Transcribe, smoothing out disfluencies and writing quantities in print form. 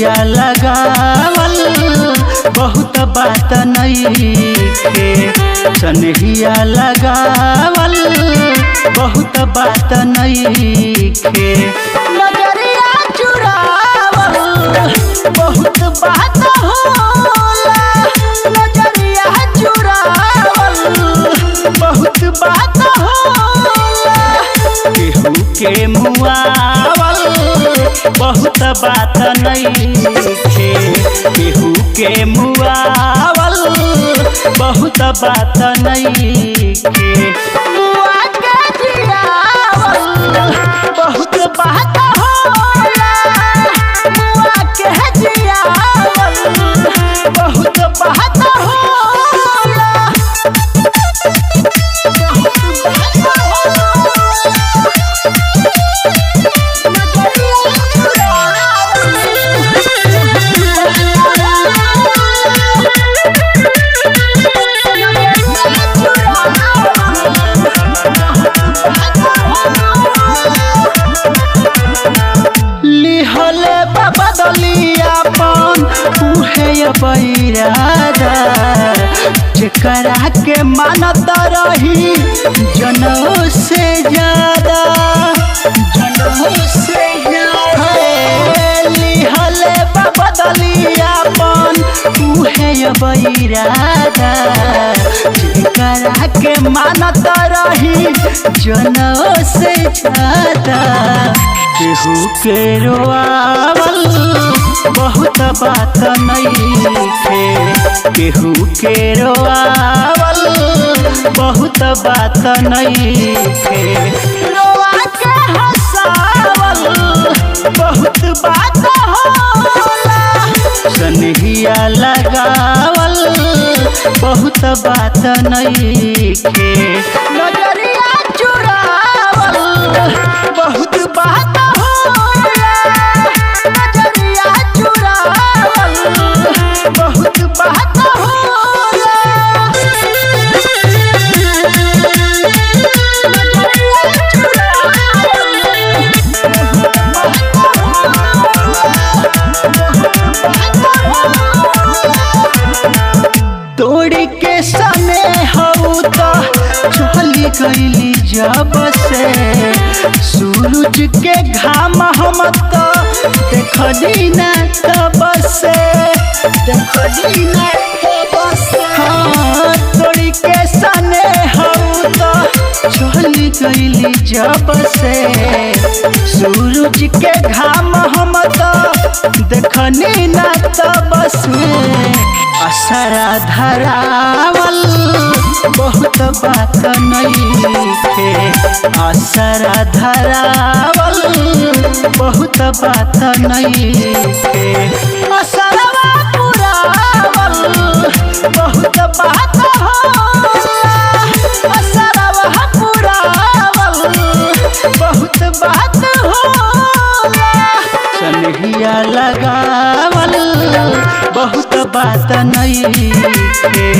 सनहिया लगावल बहुत बात नइखे। सनहिया लगावल बहुत बात नइखे। नजरिया चुरावल बहुत बात होला। नजरिया चुरावल बहुत बात होला। केहू के मुआवल बहुत बात नइखे। केहू के मुआवल बहुत बात नइखे। मुआ के जियावल बहुत बात होला। मुआ के जियावल बहुत बात होला। लिहले बाबा दलियापन उहे बैरादा। जेकरा के मानत रही जनों से ज्यादा। जनों से ज्यादा लिहले बाबा दलियापन उहे बैरादा। जेकरा के मानत रही जनों से ज्यादा। केहू के रोआवल बहुत बात नइखे। केहू के रोआवल बहुत बात नइखे। रोआ के हंसावल बहुत बात होला। सनहिया लगावल बहुत बात नइखे। नजरिया चुरावल बहुत बात होला। नजरिया चुरावल बहुत बात होला। तोड़ी के सने हऊ तो चली गईली जब से। सूरज के घाम हम तो देखली ना तब से। देखली ना तब से। हाँ तोड़ी के सने हऊ तो चली गईली जब से। सूरज के घाम हम तो देखनी ना तब से। असरा धरावल बहुत बात नइखे। असरा धरावल बहुत बात नइखे। असरवा पुरावल बहुत बात होला। असरवा पुरावल बहुत बात होला। सनहिया लगावल बहुत बात नइखे।